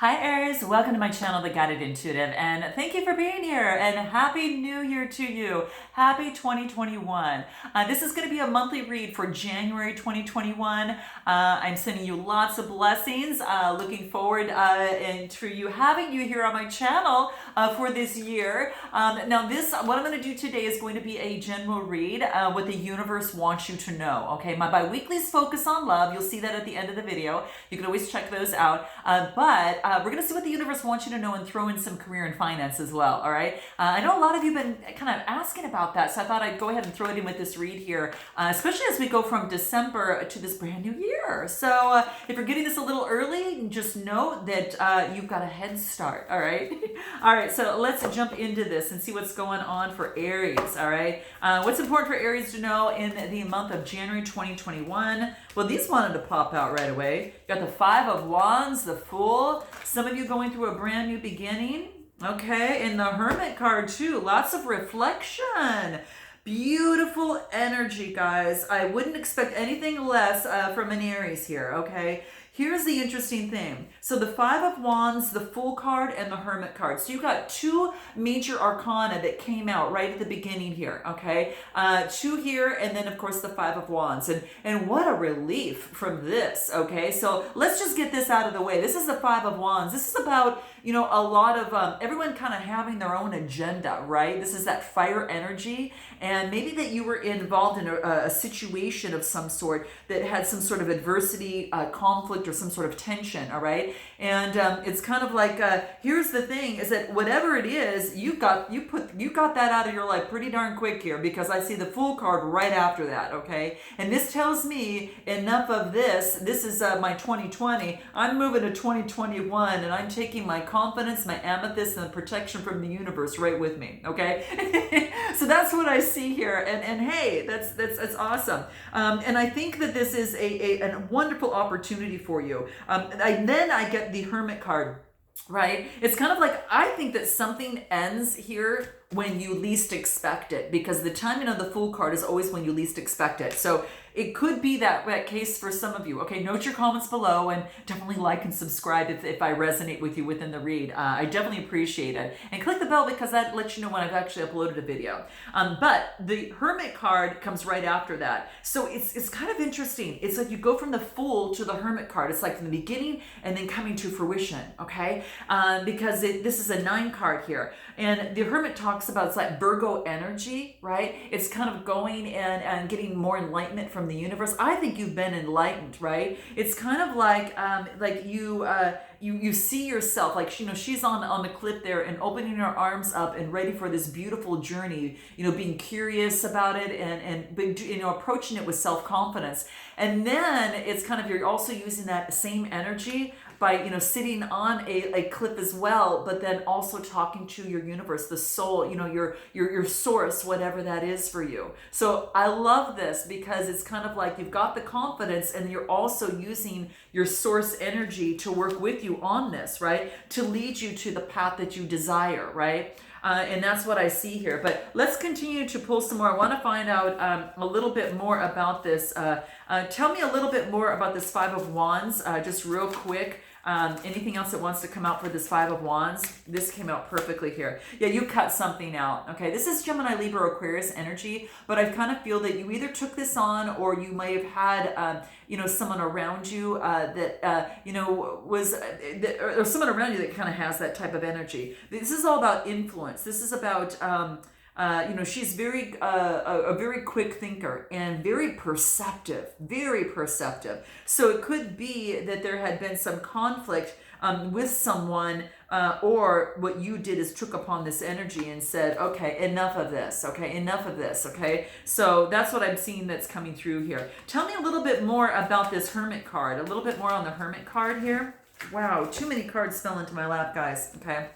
Hi Aries, welcome to my channel, The Guided Intuitive, and thank you for being here, and Happy New Year to you. Happy 2021. This is going to be a monthly read for January 2021. I'm sending you lots of blessings. Looking forward and to having you here on my channel for this year. Now what I'm going to do today is going to be a general read, what the universe wants you to know. Okay, my bi-weeklies focus on love. You'll see that at the end of the video. You can always check those out. But we're going to see what the universe wants you to know and throw in some career and finance as well, all right? I know a lot of you have been kind of asking about that, so I thought I'd go ahead and throw it in with this read here, especially as we go from December to this brand new year. So if you're getting this a little early, just know that you've got a head start, all right? All right, so let's jump into this and see what's going on for Aries, all right? What's important for Aries to know in the month of January 2021? Well, these wanted to pop out right away. You got the Five of Wands, the Fool. Some of you going through a brand new beginning. Okay, and the Hermit card too. Lots of reflection. Beautiful energy, guys. I wouldn't expect anything less from an Aries here, okay? Here's the interesting thing. So the Five of Wands, the Fool card, and the Hermit card. So you've got two major arcana that came out right at the beginning here, okay? Two here, and then of course the Five of Wands. And what a relief from this, okay? So let's just get this out of the way. This is the Five of Wands. This is about, you know, a lot of everyone kind of having their own agenda, right? This is that fire energy, and maybe that you were involved in a situation of some sort that had some sort of adversity, conflict, or some sort of tension, all right? And it's kind of like, here's the thing, is that whatever it is, you got that out of your life pretty darn quick here, because I see the Fool card right after that, okay? And this tells me enough of this. This is my 2020. I'm moving to 2021, and I'm taking my confidence, my amethyst, and the protection from the universe right with me, okay? So that's what I see here, and hey, that's awesome. And I think that this is a wonderful opportunity for you. Then I get the Hermit card, right? It's kind of like, I think that something ends here when you least expect it, because the timing of the Fool card is always when you least expect it. So it could be that case for some of you. Okay, note your comments below, and definitely like and subscribe if I resonate with you within the read. I definitely appreciate it. And click the bell, because that lets you know when I've actually uploaded a video. But the Hermit card comes right after that. So it's kind of interesting. It's like you go from the Fool to the Hermit card. It's like from the beginning and then coming to fruition, okay? Because this is a 9 card here. And the Hermit talks about, it's like Virgo energy, right? It's kind of going and getting more enlightenment from the universe. I think you've been enlightened, right? It's kind of like you see yourself, like, you know, she's on the cliff there and opening her arms up and ready for this beautiful journey, you know, being curious about it and you know, approaching it with self-confidence. And then it's kind of, you're also using that same energy by, you know, sitting on a cliff as well, but then also talking to your universe, the soul, you know, your source, whatever that is for you. So I love this, because it's kind of like you've got the confidence, and you're also using your source energy to work with you on this, right? To lead you to the path that you desire, right? And that's what I see here. But let's continue to pull some more. I want to find out a little bit more about this. Tell me a little bit more about this Five of Wands, just real quick. Anything else that wants to come out for this Five of Wands? This came out perfectly here. Yeah, you cut something out. Okay, this is Gemini, Libra, Aquarius energy, but I kind of feel that you either took this on, or you may have had, you know, someone around you that, you know, was, or someone around you that kind of has that type of energy. This is all about influence. This is about, you know, she's very a very quick thinker and very perceptive, very perceptive. So it could be that there had been some conflict with someone, or what you did is took upon this energy and said, okay, enough of this, okay, enough of this, okay? So that's what I'm seeing that's coming through here. Tell me a little bit more about this Hermit card, a little bit more on the Hermit card here. Wow, too many cards fell into my lap, guys, okay?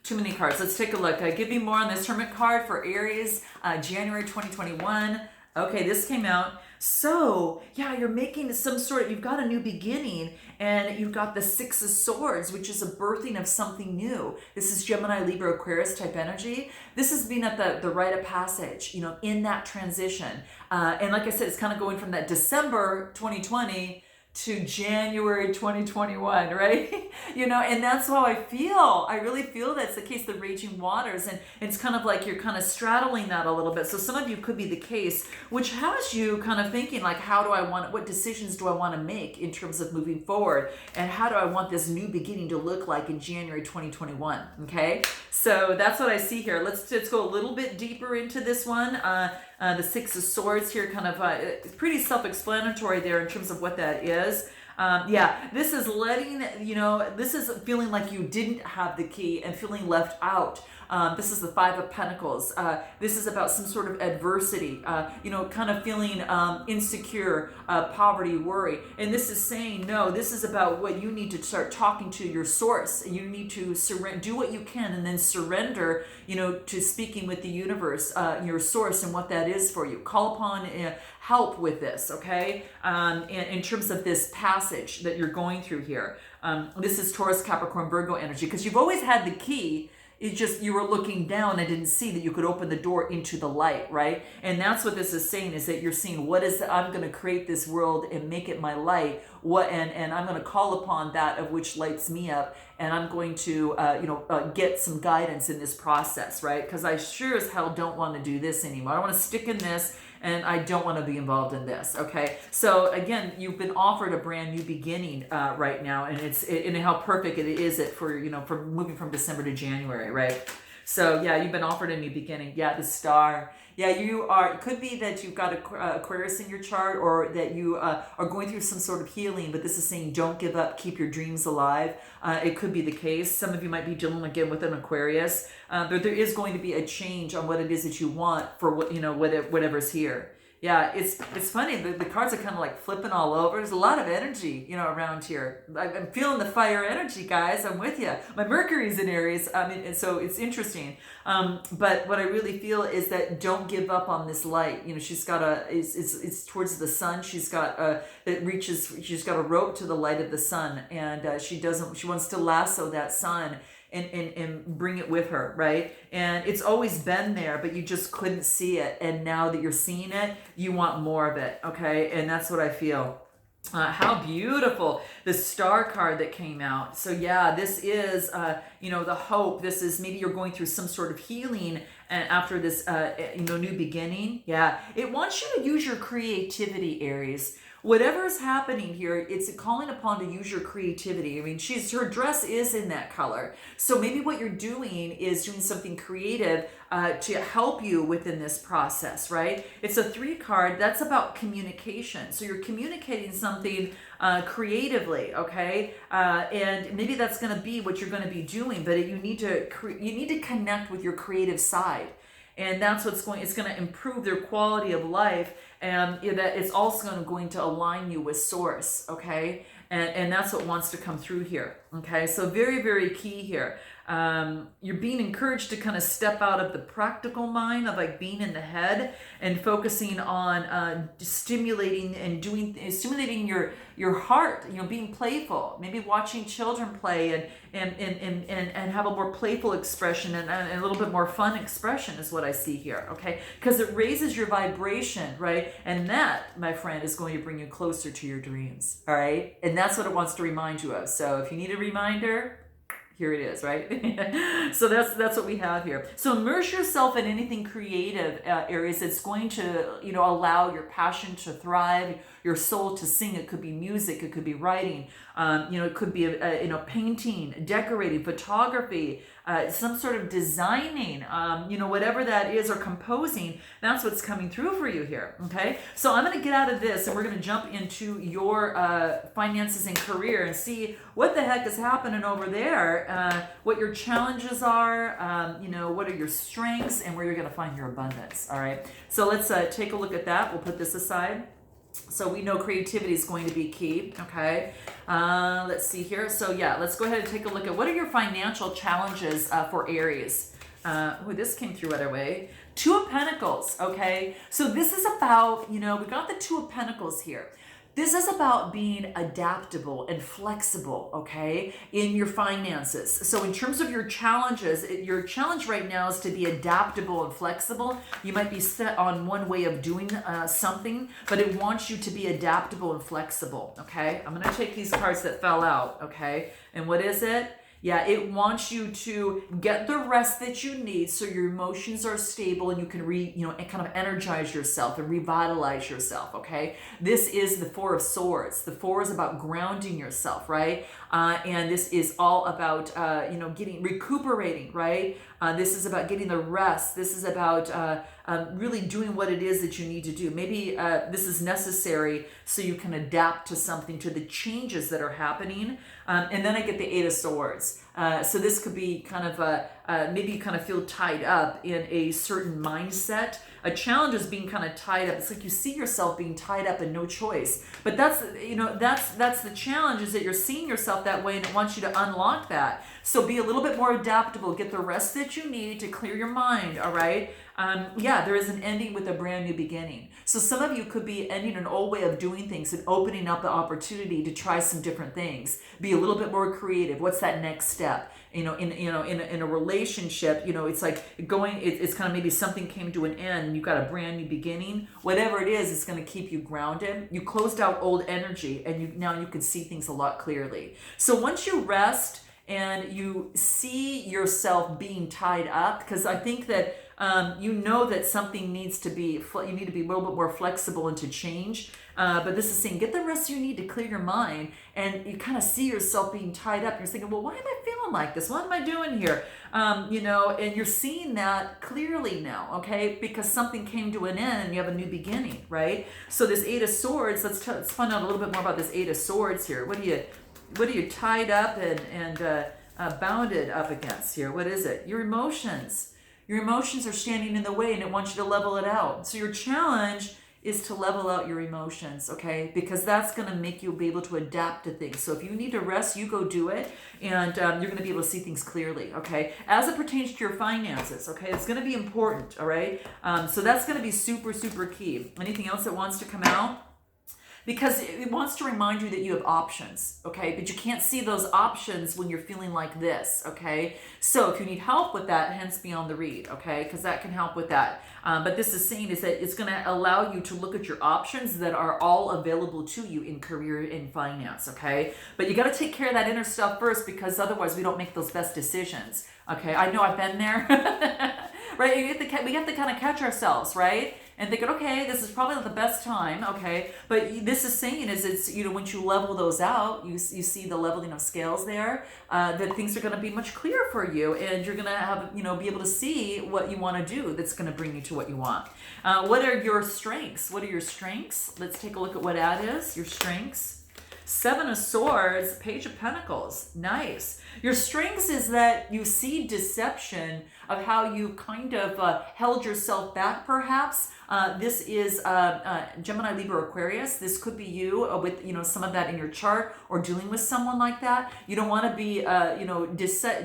Too many cards. Let's take a look. Give me more on this Hermit card for Aries, January 2021. Okay, this came out. So, yeah, you're making some sort, you've got a new beginning, and you've got the Six of Swords, which is a birthing of something new. This is Gemini, Libra, Aquarius type energy. This has been at the rite of passage, you know, in that transition. And like I said, it's kind of going from that December 2020 to January 2021, right? And that's how I feel. I really feel that's the case, the raging waters. And it's kind of like you're kind of straddling that a little bit. So some of you could be the case, which has you kind of thinking like, what decisions do I want to make in terms of moving forward? And how do I want this new beginning to look like in January 2021? Okay. So that's what I see here. Let's go a little bit deeper into this one. The Six of Swords here, kind of pretty self-explanatory there in terms of what that is. This is this is feeling like you didn't have the key and feeling left out. This is the Five of Pentacles. This is about some sort of adversity, kind of feeling insecure, poverty, worry. And this is saying, no, this is about what you need to start talking to your source. You need to do what you can and then surrender, to speaking with the universe, your source, and what that is for you. Call upon help with this, okay? In terms of this passage that you're going through here. This is Taurus, Capricorn, Virgo energy, because you've always had the key. It's just you were looking down and didn't see that you could open the door into the light, right? And that's what this is saying, is that you're seeing I'm going to create this world and make it my light. And I'm going to call upon that of which lights me up, and I'm going to get some guidance in this process, right? Because I sure as hell don't want to do this anymore. I don't want to stick in this, and I don't want to be involved in this. Okay, so again, you've been offered a brand new beginning right now, and and how perfect it is for moving from December to January, right? So yeah, you've been offered a new beginning. Yeah, the Star. Yeah, it could be that you've got Aquarius in your chart, or that you are going through some sort of healing, but this is saying don't give up, keep your dreams alive. It could be the case. Some of you might be dealing again with an Aquarius, but there is going to be a change on what it is that you want for whatever's here. Yeah, it's funny. The cards are kind of like flipping all over. There's a lot of energy, around here. I'm feeling the fire energy, guys. I'm with you. My Mercury's in Aries. And so it's interesting. But what I really feel is that don't give up on this light. She's got it's towards the sun. She's got she's got a rope to the light of the sun, and she wants to lasso that sun and bring it with her, right? And it's always been there, but you just couldn't see it. And now that you're seeing it, you want more of it, okay? And that's what I feel. How beautiful, the Star card that came out. So yeah, this is, the hope. This is maybe you're going through some sort of healing and after this, new beginning. Yeah, it wants you to use your creativity, Aries. Whatever is happening here, it's calling upon to use your creativity. I mean, her dress is in that color. So maybe what you're doing is doing something creative to help you within this process, right? It's a 3 card. That's about communication. So you're communicating something creatively, okay? And maybe that's going to be what you're going to be doing, but you need to connect with your creative side. And that's it's going to improve their quality of life, and that it's also going to align you with source, okay? And that's what wants to come through here, okay? So very, very key here. You're being encouraged to kind of step out of the practical mind of like being in the head and focusing on stimulating your heart, being playful, maybe watching children play and have a more playful expression and a little bit more fun expression is what I see here, okay? Because it raises your vibration, right? And that, my friend, is going to bring you closer to your dreams, all right? And that's what it wants to remind you of. So if you need a reminder, here it is, right? So that's what we have here. So immerse yourself in anything creative, Aries. It's going to, allow your passion to thrive, your soul to sing. It could be music, it could be writing, it could be painting, decorating, photography, some sort of designing, whatever that is, or composing. That's what's coming through for you here. Okay, so I'm going to get out of this and we're going to jump into your finances and career and see what the heck is happening over there, what your challenges are, what are your strengths, and where you're going to find your abundance. All right, so let's take a look at that. We'll put this aside. So we know creativity is going to be key, okay? Let's see here. So yeah, let's go ahead and take a look at what are your financial challenges for Aries. This came through right away. 2 of Pentacles, okay? So this is about, we got the 2 of Pentacles here. This is about being adaptable and flexible, okay, in your finances. So in terms of your challenges, your challenge right now is to be adaptable and flexible. You might be set on one way of doing something, but it wants you to be adaptable and flexible, okay? I'm going to take these cards that fell out, okay? And what is it? Yeah, it wants you to get the rest that you need so your emotions are stable and you can kind of energize yourself and revitalize yourself, okay? This is the Four of Swords. The Four is about grounding yourself, right? And this is all about, recuperating, right? This is about getting the rest. This is about really doing what it is that you need to do. Maybe this is necessary so you can adapt to something, to the changes that are happening. And then I get the Eight of Swords. So this could be kind of, maybe you kind of feel tied up in a certain mindset. A challenge is being kind of tied up. It's like you see yourself being tied up and no choice. But that's the challenge, is that you're seeing yourself that way, and it wants you to unlock that. So be a little bit more adaptable. Get the rest that you need to clear your mind, all right? There is an ending with a brand new beginning. So some of you could be ending an old way of doing things and opening up the opportunity to try some different things. Be a little bit more creative. What's that next step? In a relationship, it's like it's kind of maybe something came to an end and you've got a brand new beginning. Whatever it is, it's going to keep you grounded. You closed out old energy, and now you can see things a lot clearly. So once you rest and you see yourself being tied up, because I think that that something needs to be, you need to be a little bit more flexible and to change. But this is saying, get the rest you need to clear your mind, and you kind of see yourself being tied up. You're thinking, well, why am I feeling like this? What am I doing here? And you're seeing that clearly now, okay? Because something came to an end and you have a new beginning, right? So this Eight of Swords, let's find out a little bit more about this Eight of Swords here. What are you tied up and bounded up against here? What is it? Your emotions. Your emotions are standing in the way, and it wants you to level it out. So your challenge is to level out your emotions, okay? Because that's going to make you be able to adapt to things. So if you need to rest, you go do it, and you're going to be able to see things clearly, okay? As it pertains to your finances, okay? It's going to be important, all right? So that's going to be super, super key. Anything else that wants to come out? Because it wants to remind you that you have options, okay? But you can't see those options when you're feeling like this, okay? So if you need help with that, hence beyond the read, okay? Because that can help with that. But this is saying is that it's going to allow you to look at your options that are all available to you in career and finance, okay? But you got to take care of that inner stuff first, because otherwise we don't make those best decisions, okay? I know I've been there, right? We have to kind of catch ourselves, right? And thinking, okay, this is probably not the best time, okay? But this is saying is it's, once you level those out, you see the leveling of scales there, that things are going to be much clearer for you, and you're going to have, be able to see what you want to do that's going to bring you to what you want. What are your strengths? What are your strengths? Let's take a look at what that is, your strengths. Seven of Swords, Page of Pentacles. Nice. Your strengths is that you see deception of how you kind of held yourself back, perhaps. This is Gemini, Libra, Aquarius. This could be you with, some of that in your chart, or dealing with someone like that. You don't want to be,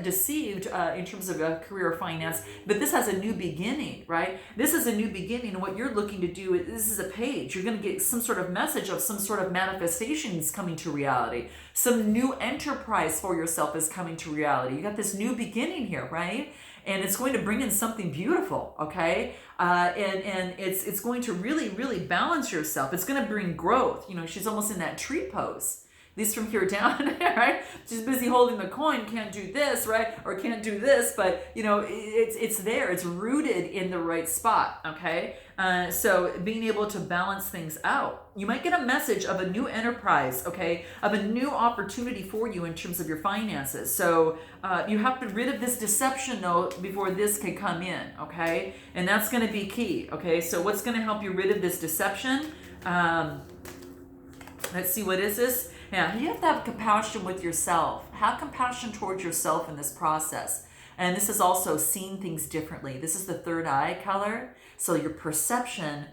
deceived in terms of a career or finance, but this has a new beginning, right? This is a new beginning, and what you're looking to do, this is a page. You're going to get some sort of message of some sort of manifestations coming to reality. Some new enterprise for yourself is coming to reality. You got this new beginning here, right? And it's going to bring in something beautiful, okay? And it's going to really, really balance yourself. It's going to bring growth. She's almost in that tree pose. At least from here down, right? She's busy holding the coin, can't do this, right? Or can't do this, but it's there. It's rooted in the right spot, okay? So being able to balance things out. You might get a message of a new enterprise, okay? Of a new opportunity for you in terms of your finances. So you have to get rid of this deception, though, before this can come in, okay? And that's going to be key, okay? So what's going to help you rid of this deception? Let's see, what is this? Yeah, you have to have compassion with yourself. Have compassion towards yourself in this process. And this is also seeing things differently. This is the third eye color. So your perception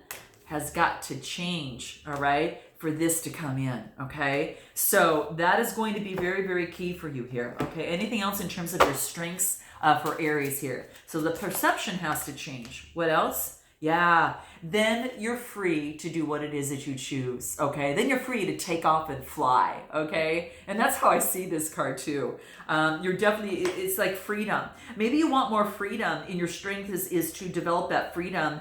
has got to change, all right, for this to come in, okay? So that is going to be very, very key for you here, okay? Anything else in terms of your strengths for Aries here? So the perception has to change. What else? Yeah, then you're free to do what it is that you choose, okay? Then you're free to take off and fly, okay? And that's how I see this card too. You're definitely, it's like freedom. Maybe you want more freedom, and your strength is to develop that freedom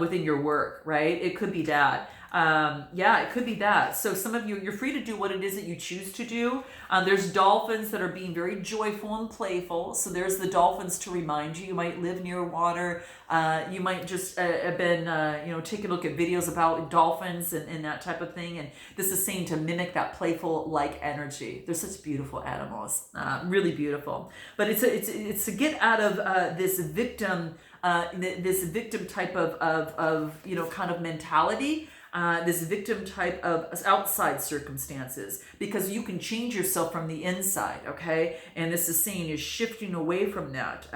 within your work, right? It could be that. Yeah, it could be that. So some of you, you're free to do what it is that you choose to do. There's dolphins that are being very joyful and playful. So there's the dolphins to remind you. You might live near water. You might just have been, take a look at videos about dolphins and that type of thing. And this is saying to mimic that playful like energy. They're such beautiful animals, really beautiful. But it's to get out of this victim type of kind of mentality. This victim type of outside circumstances, because you can change yourself from the inside, okay? And this is saying is shifting away from that.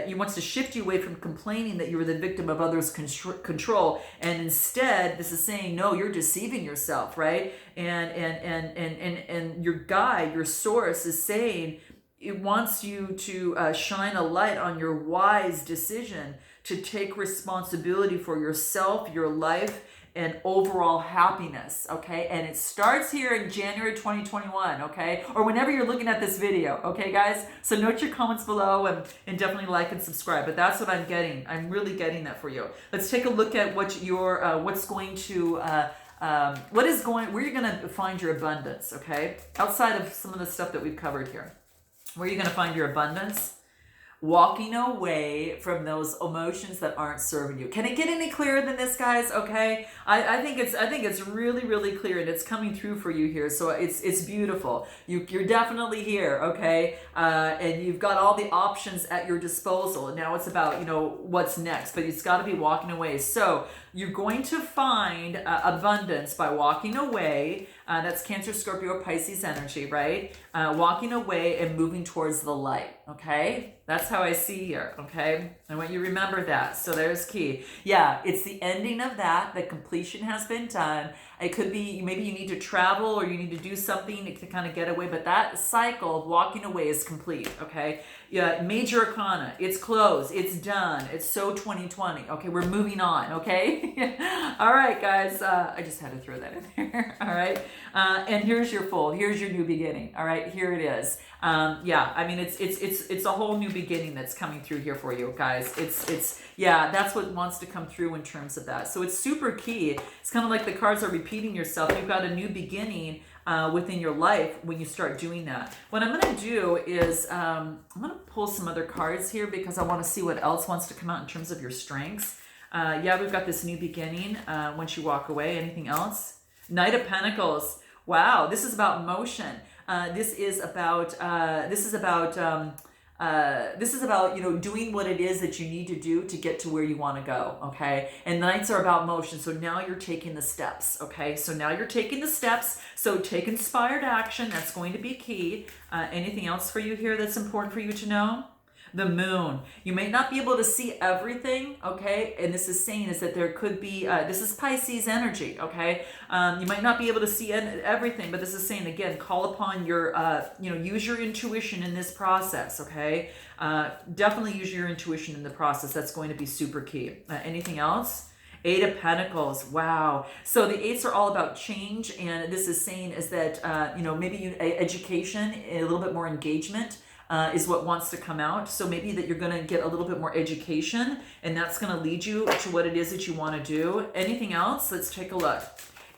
He wants to shift you away from complaining that you were the victim of others' control, and instead, this is saying, no, you're deceiving yourself, right? And your guide, your source, is saying it wants you to shine a light on your wise decision to take responsibility for yourself, your life, and overall happiness, okay? And it starts here in January 2021, okay? Or whenever you're looking at this video, okay, guys? So note your comments below and definitely like and subscribe. But that's what I'm getting. I'm really getting that for you. Let's take a look at what what's going to... where you're going to find your abundance, okay? Outside of some of the stuff that we've covered here. Where are you going to find your abundance? Walking away from those emotions that aren't serving you. Can it get any clearer than this, guys? Okay, I think it's really, really clear, and it's coming through for you here. So it's beautiful. You're definitely here, okay, and you've got all the options at your disposal. And now it's about what's next, but it's got to be walking away. So you're going to find abundance by walking away. That's Cancer, Scorpio, Pisces energy, right? Walking away and moving towards the light, okay? That's how I see here, okay? I want you to remember that. So there's key. Yeah, it's the ending of that. The completion has been done. It could be maybe you need to travel or you need to do something to kind of get away, but that cycle of walking away is complete, okay? Yeah, major arcana, it's closed, it's done, it's so 2020, okay? We're moving on, okay? All right, guys, I just had to throw that in there, all right? And here's your here's your new beginning, all right? Here it is. Yeah, I mean, it's a whole new beginning that's coming through here for you, guys. Yeah, that's what wants to come through in terms of that. So it's super key. It's kind of like the cards are repeating yourself. You've got a new beginning within your life when you start doing that. What I'm going to do is I'm going to pull some other cards here because I want to see what else wants to come out in terms of your strengths. Yeah, we've got this new beginning once you walk away. Anything else? Knight of Pentacles. Wow, this is about motion. This is about doing what it is that you need to do to get to where you want to go, okay? And Knights are about motion, so now you're taking the steps, okay? So now you're taking the steps, so take inspired action. That's going to be key. Anything else for you here that's important for you to know? The moon. You may not be able to see everything, okay? And this is saying is that there could be, this is Pisces energy, okay? You might not be able to see everything, but this is saying, again, call upon your, use your intuition in this process, okay? Definitely use your intuition in the process. That's going to be super key. Anything else? Eight of Pentacles. Wow. So the eights are all about change, and this is saying is that, maybe education, a little bit more engagement, is what wants to come out. So maybe that you're going to get a little bit more education, and that's going to lead you to what it is that you want to do. Anything else? Let's take a look.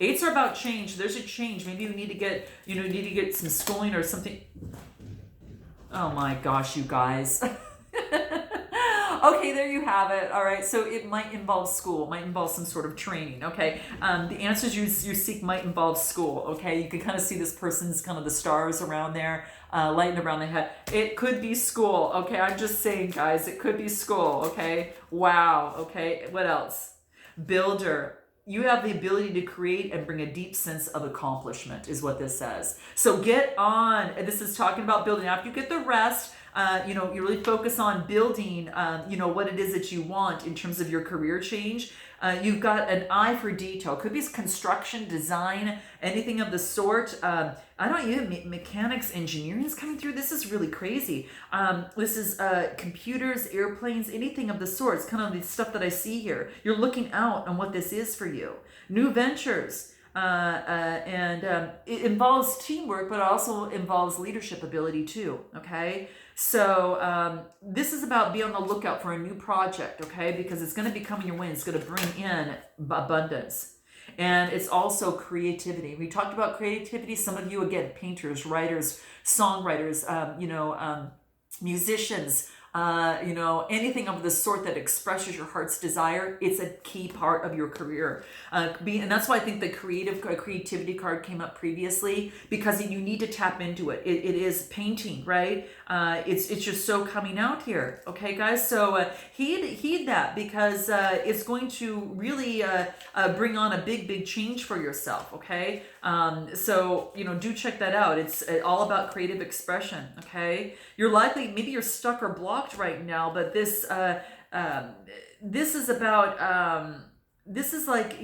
Eights are about change. There's a change. Maybe you need to get some schooling or something. Oh my gosh, you guys. Okay, there you have it. All right, so it might involve school, might involve some sort of training, okay? The answers you seek might involve school, okay? You can kind of see this person's kind of the stars around there, lighting around the head. It could be school, okay? I'm just saying, guys, it could be school, okay? Wow, okay, what else? Builder. You have the ability to create and bring a deep sense of accomplishment is what this says. So get on. This is talking about building. After you get the rest, you really focus on building, what it is that you want in terms of your career change. You've got an eye for detail. Could be construction, design, anything of the sort. I don't know, mechanics, engineering is coming through. This is really crazy. This is computers, airplanes, anything of the sort. It's kind of the stuff that I see here. You're looking out on what this is for you. New ventures. It involves teamwork, but it also involves leadership ability too. Okay. So this is about be on the lookout for a new project, okay? Because it's going to be coming your way. It's going to bring in abundance. And it's also creativity. We talked about creativity. Some of you, again, painters, writers, songwriters, musicians, anything of the sort that expresses your heart's desire. It's a key part of your career. And that's why I think the creativity card came up previously, because you need to tap into it. It is painting, right? It's just so coming out here. Okay, guys? So heed that, because it's going to really bring on a big change for yourself. Okay? So, do check that out. It's all about creative expression. Okay? You're likely, maybe you're stuck or blocked right now, but this is about this is like,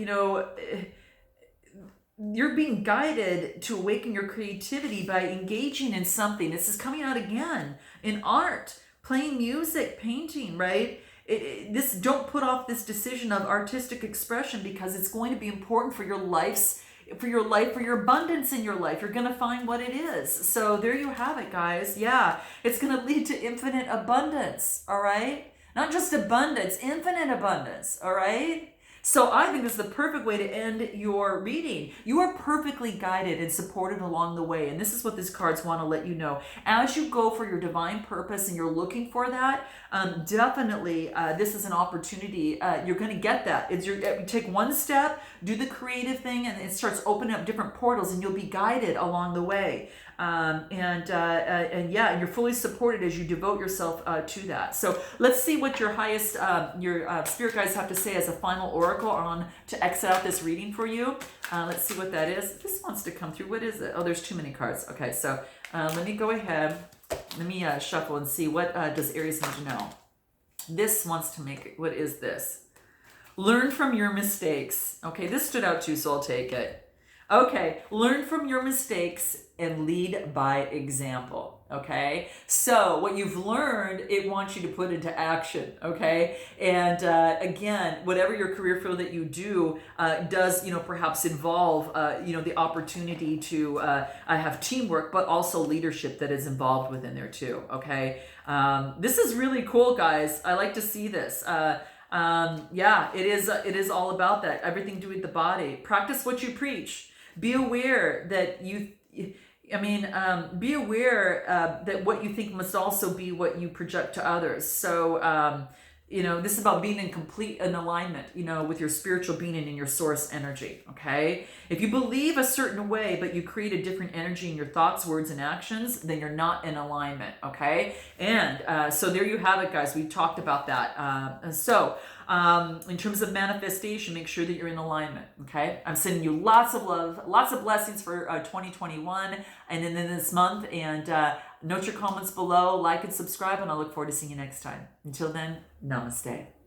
you're being guided to awaken your creativity by engaging in something. This is coming out again in art, playing music, painting, right? Don't put off this decision of artistic expression, because it's going to be important for your life, for your abundance in your life. You're going to find what it is. So there you have it, guys. Yeah, it's going to lead to infinite abundance, all right? Not just abundance, infinite abundance, all right? So I think this is the perfect way to end your reading. You are perfectly guided and supported along the way. And this is what these cards want to let you know. As you go for your divine purpose and you're looking for that, definitely this is an opportunity. You're going to get that. You take one step, do the creative thing, and it starts opening up different portals, and you'll be guided along the way. And you're fully supported as you devote yourself to that. So let's see what your highest, your spirit guides have to say as a final oracle on to exit out this reading for you. Let's see what that is. This wants to come through. What is it? Oh, there's too many cards. Okay, so let me go ahead. Let me shuffle and see what does Aries need to know. This wants to make, what is this? Learn from your mistakes. Okay, this stood out too, so I'll take it. Okay, learn from your mistakes and lead by example, okay? So what you've learned, it wants you to put into action, okay? And again, whatever your career field that you do does, perhaps involve, the opportunity to have teamwork, but also leadership that is involved within there too, okay? This is really cool, guys. I like to see this. It is all about that. Everything to do with the body. Practice what you preach. Be aware that be aware that what you think must also be what you project to others. So, this is about being in alignment, with your spiritual being and in your source energy, okay? If you believe a certain way, but you create a different energy in your thoughts, words, and actions, then you're not in alignment, okay? And so there you have it, guys. We talked about that. In terms of manifestation, make sure that you're in alignment, okay? I'm sending you lots of love, lots of blessings for 2021 and then in this month. And note your comments below, like and subscribe, and I look forward to seeing you next time. Until then, namaste.